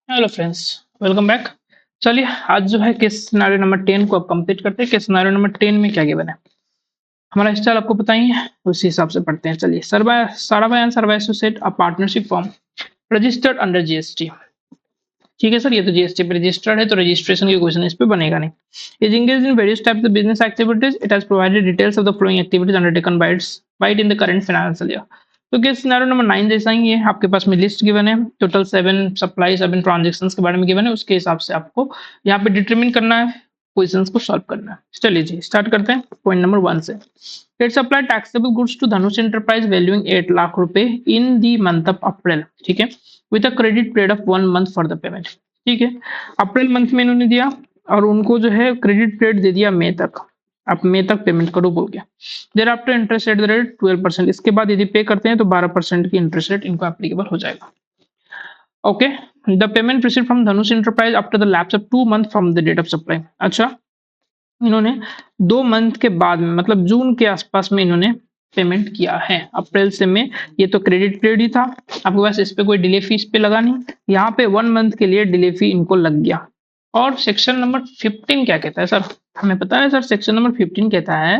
Hello friends, welcome back. चलिए आज जो है केस सिनेरियो नंबर 10 को अब कंप्लीट करते हैं। केस सिनेरियो नंबर 10 में क्या गिवन है, हमारा स्टाइल आपको पता ही है, उसी हिसाब से पढ़ते हैं। चलिए, Sarabhai and Sarabhai associate a partnership form registered under GST. ठीक है सर, ये तो जीएसटी पे रजिस्टर्ड है तो रजिस्ट्रेशन की क्वेश्चन इस पे बनेगा नहीं। Is engaged in various types of business activities, it has provided details of the flowing activities undertaken by it in the current financial year. तो केस सिनेरियो नंबर 9 जैसा ही है, आपके पास में लिस्ट गिवन है, टोटल 7 सप्लाई 7 ट्रांजैक्शंस के बारे में गिवन है, उसके हिसाब से आपको यहाँ पे डिटरमिन करना है, क्वेश्चंस को सॉल्व करना है। चलिए जी स्टार्ट करते हैं पॉइंट नंबर 1 से। It supply taxable goods to Dhanush enterprise valuing 8 lakh रुपए in the month of April. ठीक है, with a credit period of 1 month for the payment. ठीक है, अप्रैल मंथ में इन्होंने दिया और उनको जो है क्रेडिट पीरियड दे दिया मई तक। आप मई तक पेमेंट करो बोल के। There after interest at the rate 12%। इसके बाद यदि पे करते हैं तो 12% की इंटरेस्ट रेट इनको एप्लीकेबल हो जाएगा। Okay, the payment received from Dhanush enterprise after the lapse of 2 month from the date of supply. अच्छा, इन्होंने 2 मंथ के बाद में मतलब जून के आसपास में इन्होंने पेमेंट किया है। अप्रैल से मई, ये तो क्रेडिट पीरियड ही था, आपके पास इस पे कोई डिले फी इस पे लगा नहीं, यहाँ पे 1 मंथ के लिए डिले फी इनको लग गया। और सेक्शन नंबर 15 क्या कहता है सर, हमें पता है सर, सेक्शन नंबर 15 कहता है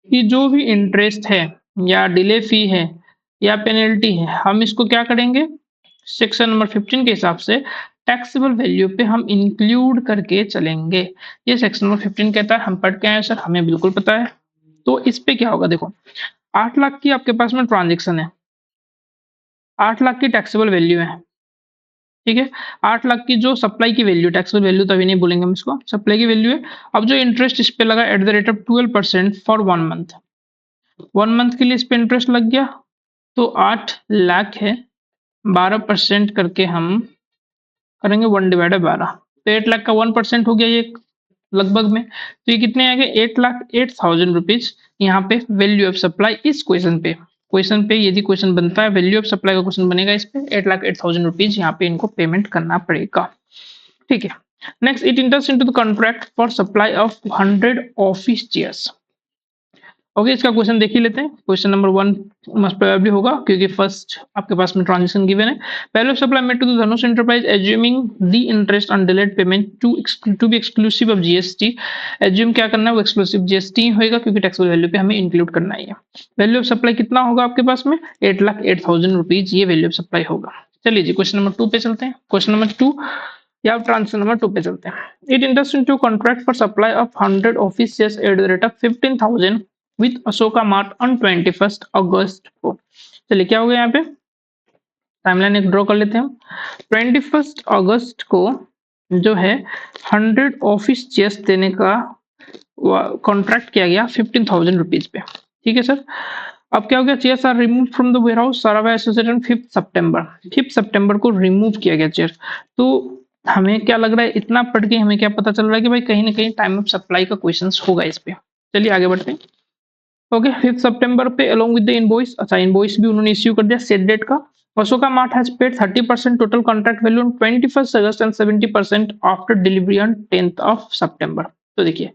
कि जो भी इंटरेस्ट है या डिले फी है या पेनल्टी है, हम इसको क्या करेंगे, सेक्शन नंबर 15 के हिसाब से टैक्सेबल वैल्यू पे हम इंक्लूड करके चलेंगे। ये सेक्शन नंबर 15 कहता है, हम पढ़ के आए सर, हमें बिल्कुल पता है। तो इस पे क्या होगा, देखो 8 लाख की आपके पास में ट्रांजेक्शन है, 8 लाख की टैक्सेबल वैल्यू है। ठीक है, 8 लाख की जो सप्लाई की वैल्यू, टैक्सेबल वैल्यू तो अभी नहीं बोलेंगे हम इसको, सप्लाई की वैल्यू है। अब जो इंटरेस्ट इस पे लगा at the rate of 12% for 1 month, 1 month के लिए इस पे इंटरेस्ट लग गया, तो 8 लाख है, 12% करके हम करेंगे 1/12, तो 8 लाख का 1% हो गया ये लगभग में। तो ये कितने आ गए, 8,08,000 रुपीज यहाँ पे वैल्यू ऑफ सप्लाई। इस क्वेश्चन पे यदि क्वेश्चन बनता है, वैल्यू ऑफ सप्लाई का क्वेश्चन बनेगा, इस पे 8,08,000 रुपीज यहाँ पे इनको पेमेंट करना पड़ेगा। ठीक है, next, it इंटर्स into the contract for supply of 100 office chairs. Okay, इसका क्वेश्चन देख ही लेते हैं। क्वेश्चन नंबर 1 मस्ट प्रोबेबली होगा क्योंकि फर्स्ट आपके पास में ट्रांजेक्शन गिवन है। Value of supply made to the Dhanush enterprise assuming the interest on delayed payment to be exclusive of GST. Assume क्या करना है, वो एक्सक्लूसिव जीएसटी होगा क्योंकि टैक्सेबल वैल्यू पे हमें इंक्लूड करना ही है। वैल्यू ऑफ सप्लाई कितना होगा आपके पास में, 8,08,000 रुपीज, ये वैल्यू ऑफ सप्लाई होगा। चलिए जी क्वेश्चन नंबर 2 पे चलते हैं। क्वेश्चन नंबर 2 या ट्रांजेक्शन नंबर 2 पे चलते हैं। It इंटर्स into contract for supply of 100 office chairs at the rate of 15,000 with Ashoka mart on 21 अगस्त को। चलिए क्या हो गया, यहाँ पे टाइमलाइन एक ड्रॉ कर लेते हैं हम। 21 अगस्त को जो है 100 ऑफिस चेयर्स देने का कॉन्ट्रैक्ट किया गया 15,000 रुपीज पे। ठीक है सर, अब क्या हो गया, chairs are remove from the warehouse Sarabhai associate on 5 सितंबर। 5 सितंबर को रिमूव किया गया चेयर। तो हमें क्या लग रहा है, इतना पढ़ के हमें क्या पता चल रहा है कि भाई कहीं ना कहीं टाइम ऑफ सप्लाई का क्वेश्चन होगा इस पे। चलिए आगे बढ़ते हैं। ओके, 5 सितंबर पे अलोंग विद द इनवॉइस, अच्छा इनवॉइस भी उन्होंने इश्यू कर दिया सेट डेट का। Ashoka mart has paid 30% total contract value on 21 August and 70% after delivery on 10th of September. तो देखिए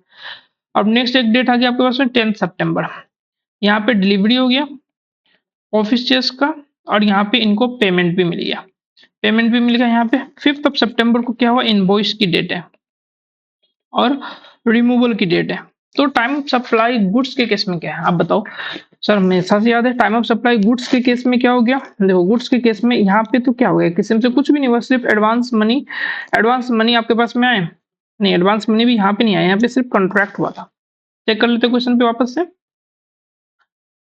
अब नेक्स्ट एक डेट आ गया आपके पास में 10 सितंबर, यहाँ पे डिलीवरी हो गया ऑफिस चेयर्स का और यहाँ पे इनको पेमेंट भी मिल गया। पेमेंट भी मिल गया यहाँ पे 5th ऑफ सितंबर को क्या हुआ, इनवॉइस की डेट है और रिमूवल की डेट है। तो टाइम ऑफ सप्लाई गुड्स के केस में क्या है आप बताओ सर, हमेशा से याद है टाइम ऑफ सप्लाई गुड्स के केस में क्या हो गया, देखो गुड्स के केस में यहाँ पे तो क्या हो गया, किस्म से कुछ भी नहीं हुआ, सिर्फ एडवांस मनी आपके पास में आए नहीं, एडवांस मनी भी यहाँ पे नहीं आया, यहाँ पे सिर्फ कॉन्ट्रैक्ट हुआ था। चेक कर लेते क्वेश्चन पे वापस से।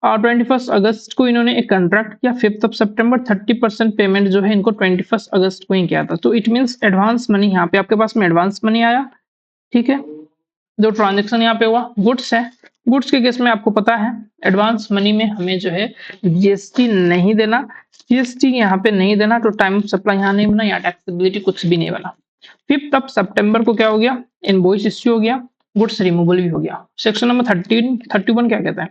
और 21 अगस्त को इन्होंने एक कॉन्ट्रैक्ट किया, 5th ऑफ सितंबर 30% पेमेंट जो है इनको 21 अगस्त को ही किया था। तो इट मींस एडवांस मनी यहाँ पे आपके पास में एडवांस मनी आया। ठीक है, जो ट्रांजैक्शन यहाँ पे हुआ गुड्स है, गुड्स के केस में आपको पता है एडवांस मनी में हमें जो है जीएसटी नहीं देना, जीएसटी यहाँ पे नहीं देना, तो टाइम ऑफ सप्लाई यहाँ नहीं बना, यहाँ टैक्सेबिलिटी कुछ भी नहीं बना। 5th ऑफ सितंबर को क्या हो गया, इनवॉइस इश्यू हो गया, गुड्स रिमूवल भी हो गया। सेक्शन नंबर 31 क्या कहता है,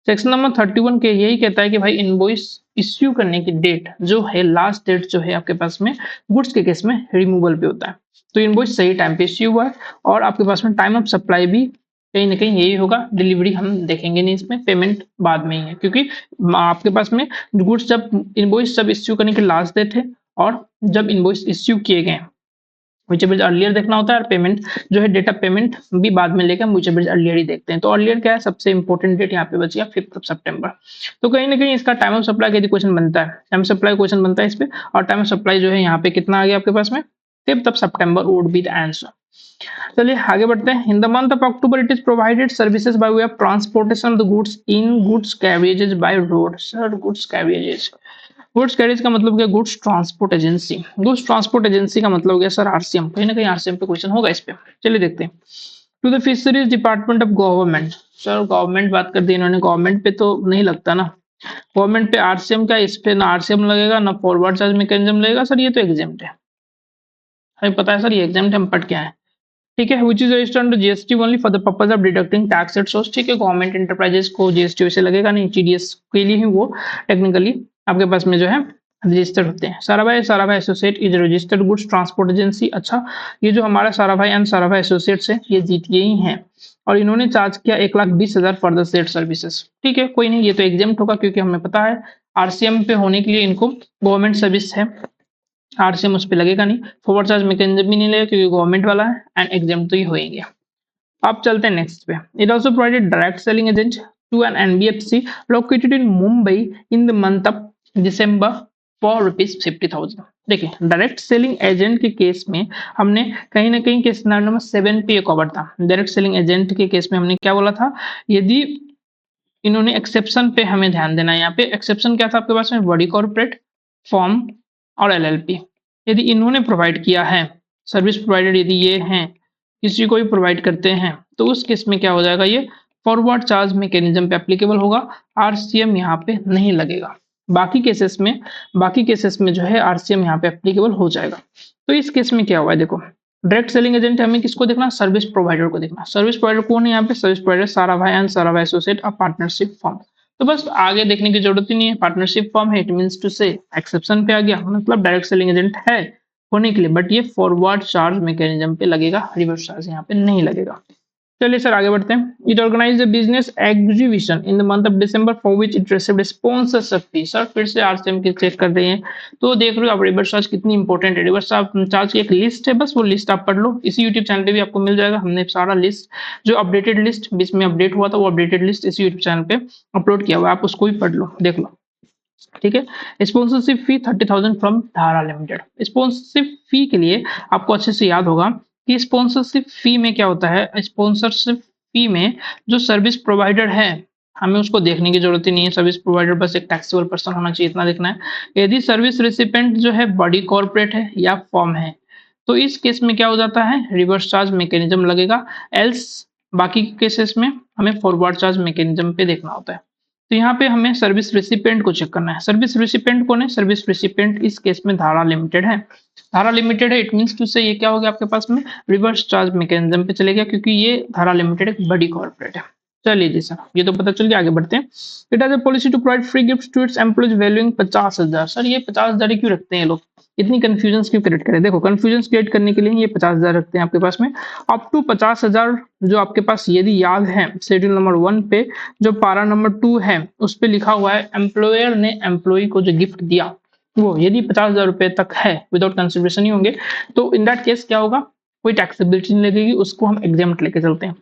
सेक्शन नंबर 31 के यही कहता है कि भाई इनवॉइस इश्यू करने की डेट जो है, लास्ट डेट जो है आपके पास में गुड्स के केस में रिमूवल पे होता है। तो इनवॉइस सही टाइम पे इश्यू हुआ है और आपके पास में टाइम ऑफ सप्लाई भी कहीं ना कहीं यही होगा। डिलीवरी हम देखेंगे नहीं इसमें, पेमेंट बाद में ही है क्योंकि आपके पास में गुड्स जब इनवॉइस जब इश्यू करने की लास्ट डेट है और जब इनवॉइस इश्यू किए गए, व्हिच एवर अर्लियर देखना होता है, और पेमेंट जो है डेट ऑफ पेमेंट भी बाद में लेकर व्हिच एवर अर्लियर ही देखते हैं। तो अर्लियर क्या है, सबसे इंपॉर्टेंट डेट यहाँ पे बच गया 5 सितंबर। तो कहीं ना कहीं इसका टाइम ऑफ सप्लाई का यदि क्वेश्चन बनता है, टाइम सप्लाई क्वेश्चन बनता है इस पे, और टाइम ऑफ सप्लाई जो है यहाँ पे कितना आ गया आपके पास में 5 September would be the answer. चलिए आगे बढ़ते हैं। In the month of October it is provided services by way of transportation of the goods in goods carriages by road. Sir goods carriages, goods carriage का मतलब क्या, goods transport agency. Goods transport agency का मतलब क्या sir, RCM. कहीं ना कहीं RCM पे क्वेश्चन होगा इस पे। चलिए देखते हैं। To the fisheries department of government. Sir government बात कर दी इन्होंने, गवर्नमेंट पे तो नहीं लगता ना, गवर्नमेंट पे आरसीएम का, इस पे ना आरसीएम लगेगा ना फॉरवर्ड चार्ज मैकेनिज्म लगेगा सर, ये तो एग्जाम्ट है, हमें पता है सर ये एग्जाम्ट है, हम पढ़ के आए। ठीक है, which is registered under GST only for the purpose of deducting tax at source. ठीक है, गवर्नमेंट एंटरप्राइजेस को जीएसटी वैसे लगेगा नहीं, टीडीएस के लिए ही वो टेक्निकली आपके पास में जो है रजिस्टर्ड होते हैं। Sarabhai associate is registered goods transport agency. अच्छा, ये जो हमारा साराभाई एंड साराभाई एसोसिएट्स है ये जीटीए ही हैं, और इन्होंने चार्ज किया 1,20,000 फॉर द सेट सर्विसेज। ठीक है, कोई नहीं, ये तो एग्जाम्ट होगा क्योंकि हमें पता है आरसीएम पे होने के लिए इनको गवर्नमेंट सर्विस है, आरसीएम उस पे लगेगा नहीं, फॉरवर्ड चार्ज मैकेनिज्म भी नहीं लगेगा क्योंकि गवर्नमेंट वाला है, एंड एग्जाम्ट तो ही होएंगे। अब चलते हैं नेक्स्ट पे। It also provided direct selling agent to an NBFC located in Mumbai in the month of दिसंबर फॉर ₹50,000। देखिए, डायरेक्ट सेलिंग एजेंट के केस में हमने कहीं ना कहीं केस नंबर 7 पे कवर था। डायरेक्ट सेलिंग एजेंट के केस में हमने क्या बोला था, यदि इन्होंने एक्सेप्शन पे हमें ध्यान देना है। यहाँ पे एक्सेप्शन क्या था आपके पास में, बॉडी कॉर्पोरेट, फॉर्म और एलएलपी। यदि इन्होंने प्रोवाइड किया है, सर्विस प्रोवाइडर यदि ये हैं, किसी को भी प्रोवाइड करते हैं, तो उस केस में क्या हो जाएगा, ये फॉरवर्ड चार्ज मैकेनिज्म पे एप्लीकेबल होगा, आरसीएम यहाँ पे नहीं लगेगा। बाकी केसेस में जो है आरसीएम यहाँ पे एप्लीकेबल हो जाएगा। तो इस केस में क्या हुआ है, देखो डायरेक्ट सेलिंग एजेंट हमें किसको देखना, सर्विस प्रोवाइडर को देखना। सर्विस प्रोवाइडर कौन है यहाँ पे, service provider Sarabhai and Sarabhai associate a partnership form. तो बस आगे देखने की जरूरत ही नहीं है, पार्टनरशिप फॉर्म है, इट मींस टू से एक्सेप्शन पे आ गया, मतलब डायरेक्ट सेलिंग एजेंट है होने के लिए, बट ये फॉरवर्ड चार्ज मैकेनिज्म पे लगेगा, रिवर्स चार्ज यहाँ पे नहीं लगेगा। चलिए सर आगे बढ़ते हैं। It organise business exhibition in the month of दिसंबर for which it received sponsorship fee. Sir फिर से आरसीएम की चेक कर रहे हैं, तो देख रहे हो आप रिवर्स चार्ज कितनी इंपॉर्टेंट है। रिवर्स चार्ज की एक लिस्ट है, बस वो लिस्ट आप पढ़ लो, इसी यूट्यूब चैनल पे भी आपको मिल जाएगा। हमने सारा लिस्ट जो अपडेटेड लिस्ट बीच में अपडेट हुआ था, वो अपडेटेड लिस्ट इसी यूट्यूब चैनल पे अपलोड किया हुआ है, आप उसको भी पढ़ लो, देख लो। ठीक है, स्पॉन्सरशिप फी 30,000 फ्रॉम धारा लिमिटेड। स्पॉन्सरशिप फी के लिए आपको अच्छे से याद होगा कि स्पॉन्सरशिप फी में क्या होता है, स्पॉन्सरशिप फी में जो सर्विस प्रोवाइडर है हमें उसको देखने की जरूरत ही नहीं है, सर्विस प्रोवाइडर बस एक टैक्सेबल पर्सन होना चाहिए, इतना देखना है। यदि सर्विस रेसिपिएंट जो है बॉडी कॉर्पोरेट है या फॉर्म है, तो इस केस में क्या हो जाता है, रिवर्स चार्ज मैकेनिज्म लगेगा, एल्स बाकी केसेस में हमें फॉरवर्ड चार्ज मैकेनिज्म पे देखना होता है। तो यहाँ पे हमें सर्विस रेसिपिएंट को चेक करना है। सर्विस रेसिपिएंट कौन है, सर्विस रेसिपिएंट इस केस में धारा लिमिटेड है। धारा लिमिटेड है, इट मींस टू से ये क्या हो गया आपके पास में, रिवर्स चार्ज मैकेनिज्म पे चले गया, क्योंकि ये धारा लिमिटेड एक बड़ी कॉर्पोरेट है। चलिए जी सर, ये तो पता चल गया, आगे बढ़ते हैं। It has a policy to provide free gift to its employees valuing 50,000। Sir ये 50,000 क्यों रखते हैं लोग, इतनी कंफ्यूजन क्यों क्रिएट करें। देखो कंफ्यूजन क्रिएट करने के लिए ये 50,000 रखते हैं आपके पास में। अप टू 50,000 जो आपके पास यदि याद है, शेड्यूल नंबर 1 पे जो पारा नंबर 2 है उस पे लिखा हुआ है, एम्प्लॉयर ने एम्प्लॉय को जो गिफ्ट दिया वो यदि 50,000 रुपए तक है, विदाउट कंसिडरेशन ही होंगे, तो इन दैट केस क्या होगा, कोई टैक्सेबिलिटी नहीं लगेगी, उसको हम एग्जाम्प्ट लेके चलते हैं।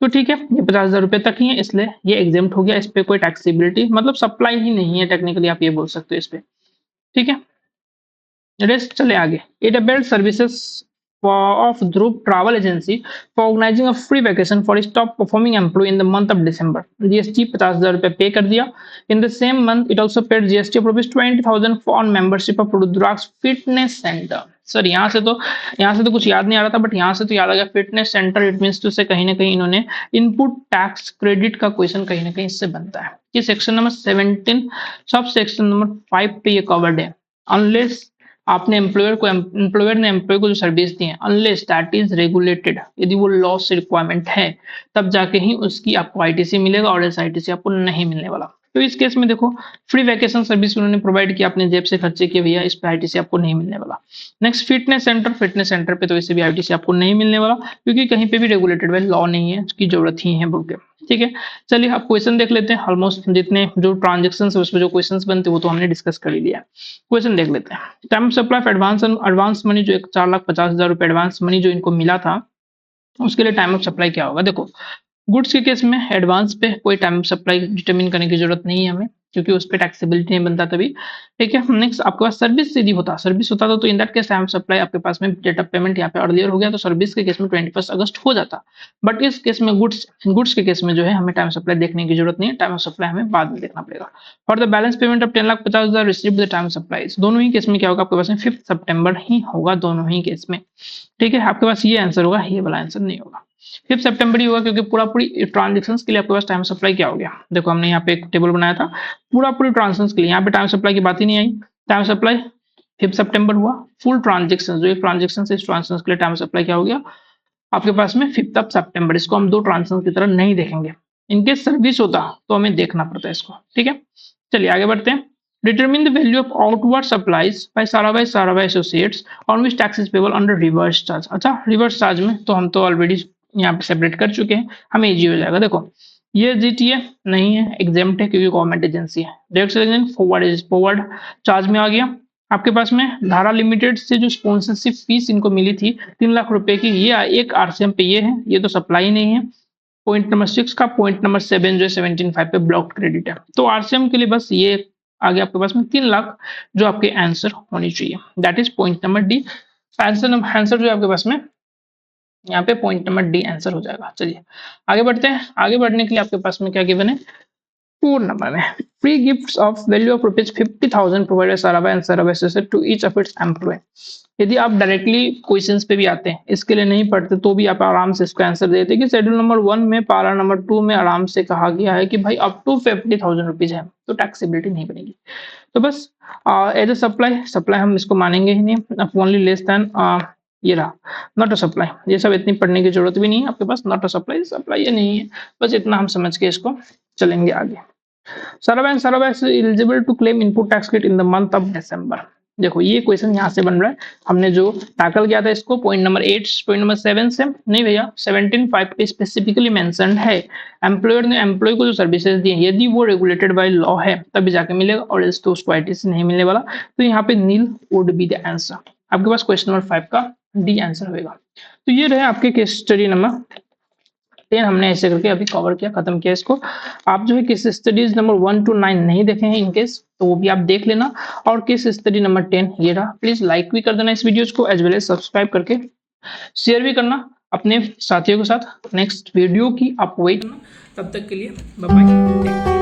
तो ठीक है, ये 50,000 रुपए तक ही है, इसलिए ये एग्जाम्प्ट हो गया, इस पे कोई टैक्सेबिलिटी मतलब सप्लाई ही नहीं है, टेक्निकली आप ये बोल सकते हो इस पे। ठीक है, रेस्ट चले आगे। It availed services of Dhruv Travel Agency for organizing a free vacation for its top performing employee in the month of December. GST 50,000 रुपए पे कर दिया। In the same month, it also paid GST of ₹20,000 for membership of Rudra's Fitness Center. Sir यहाँ से तो कुछ याद नहीं आ रहा था, बट यहाँ से तो याद आ गया, fitness centre, it means to say कहीं ना कहीं इन्होंने इनपुट टैक्स क्रेडिट का क्वेश्चन कहीं ना कहीं इससे बनता है कि section number 17 sub section number 5 पे ये कवर्ड है। अनलेस आपने एम्प्लॉयर ने एम्प्लॉय को जो सर्विस दी है, अनलेस दैट इज रेगुलेटेड, यदि वो लॉ से रिक्वायरमेंट है, तब जाके ही उसकी आपको आईटीसी मिलेगा, और ऐसा आईटीसी आपको नहीं मिलने वाला। तो इस केस में देखो फ्री वैकेशन सर्विस उन्होंने प्रोवाइड किया, अपने जेब से खर्चे किए भैया, इस पे आईटीसी आपको नहीं मिलने वाला। नेक्स्ट फिटनेस सेंटर पे तो इसे भी आईटीसी आपको नहीं मिलने वाला, क्योंकि कहीं पे भी रेगुलेटेड बाय लॉ नहीं है, उसकी जरूरत ही है बोल के। ठीक है, चलिए अब क्वेश्चन देख लेते हैं। ऑलमोस्ट जितने जो ट्रांजेक्शन उस पर जो क्वेश्चन बनते हैं वो तो हमने डिस्कस कर ही लिया। क्वेश्चन देख लेते हैं। Time supply of advance money जो 4,50,000 रुपए एडवांस मनी जो इनको मिला था, उसके लिए टाइम ऑफ सप्लाई क्या होगा। देखो गुड्स के केस में एडवांस पे कोई टाइम सप्लाई डिटरमिन करने की जरूरत नहीं है हमें, क्योंकि उस पर टैक्सेबिलिटी नहीं बनता तभी। ठीक है, नेक्स्ट आपके पास सर्विस यदि होता, सर्विस होता तो in that case time supply आपके पास में डेट ऑफ पेमेंट यहाँ पे अर्लियर हो गया, तो सर्विस के केस में 21 अगस्त हो जाता। बट इस केस में गुड्स के केस में जो है हमें टाइम सप्लाई देखने की जरूरत नहीं है, टाइम सप्लाई हमें बाद में देखना पड़ेगा। For the balance payment of 10,50,000 receive the time supplies, दोनों ही केस में क्या होगा आपके पास में 5 सितंबर ही होगा दोनों ही केस में। ठीक है, आपके पास ये आंसर होगा, ये वाला आंसर नहीं होगा। 5 सितंबर ही होगा, क्योंकि पूरी ट्रांजेक्शंस के लिए आपके पास टाइम सप्लाई क्या हो गया। देखो हमने यहाँ पे एक टेबल बनाया था पूरी ट्रांजेक्शंस के लिए, यहाँ पे टाइम सप्लाई की बात ही नहीं आई। टाइम सप्लाई 5 सितंबर हुआ, फुल ट्रांजेक्शन जो एक ट्रांजेक्शन से इस ट्रांजेक्शन के लिए टाइम सप्लाई क्या हो गया आपके पास में 5 सितंबर। इसको हम दो ट्रांजेक्शन की तरह नहीं देखेंगे, इनके सर्विस होता तो हमें देखना पड़ता है इसको। ठीक है, चलिए आगे बढ़ते हैं। Determine the value of outward supplies by Sarabhai associates on which tax is payable under reverse charge. अच्छा, रिवर्स चार्ज में तो हम तो ऑलरेडी यहाँ पे सेपरेट कर चुके हैं, हमें इजी हो जाएगा। देखो ये जीटीए नहीं है, एग्जाम्प्ट है क्योंकि गवर्नमेंट एजेंसी है। डायरेक्ट सेलिंग फॉरवर्ड चार्ज में आ गया। आपके पास में धारा लिमिटेड से जो स्पॉन्सरशिप फीस इनको मिली थी 3 लाख रुपए की, ये एक आरसीएम पे ये है, ये तो सप्लाई नहीं है। पॉइंट नंबर 6 का पॉइंट नंबर 7 जो है 17.5 पे ब्लॉक्ड क्रेडिट है, तो आरसीएम के लिए बस ये आगे आपके पास में 3 लाख जो आपके आंसर होनी चाहिए, that is point number D. Answer जो है आपके पास में यहाँ पे पॉइंट नंबर डी आंसर हो जाएगा। चलिए आगे बढ़ते हैं। आगे बढ़ने के लिए आपके पास में क्या गिवन है 4 नंबर में, free gifts of value of ₹50,000 provided Sarabhai and Sarabhai associate to each of its employee. यदि आप डायरेक्टली क्वेश्चंस पे भी आते हैं, इसके लिए नहीं पढ़ते तो भी आप आराम से इसका आंसर देते कि शेड्यूल नंबर 1 में पारा नंबर 2 में आराम से कहा गया है कि भाई अप टू 50,000 रुपीज है तो टैक्सेबिलिटी नहीं बनेगी। तो बस एज ए सप्लाई हम इसको मानेंगे ही नहीं, ओनली लेस देन ये रहा नॉट अ सप्लाई। ये सब इतनी पढ़ने की जरूरत भी नहीं है आपके पास, नॉट अ सप्लाई ये नहीं है, बस इतना हम समझ के इसको चलेंगे आगे। Sarabhai is eligible to claim input tax credit in the month of December। देखो ये क्वेश्चन यहाँ से बन रहा है, हमने जो टैकल किया था इसको पॉइंट नंबर 8 पॉइंट नंबर 7 से नहीं भैया 17.5 पे स्पेसिफिकली मेंशन्ड है एम्प्लॉयर ने एम्प्लॉय को जो सर्विसेज दी है यदि वो रेगुलेटेड बाय लॉ है तभी जाके मिलेगा, और इस तो उसको आईटीसी नहीं मिलने वाला, तो यहाँ पे नील वुड बी द आंसर। आपके पास क्वेश्चन नंबर 5 का डी आंसर होगा। तो ये रहे आपके केस स्टडी नंबर 10, हमने ऐसे करके अभी कवर किया, खत्म किया इसको। आप जो है केस स्टडीज नंबर 1 to 9 नहीं देखे हैं इनकेस, तो वो भी आप देख लेना। और केस स्टडी नंबर 10 ये रहा, प्लीज लाइक भी कर देना इस वीडियोस को, एज वेल एज सब्सक्राइब करके शेयर भी करना अपने साथियों के साथ। नेक्स्ट वीडियो की आप वेट करना, तब तक के लिए बाय बाय।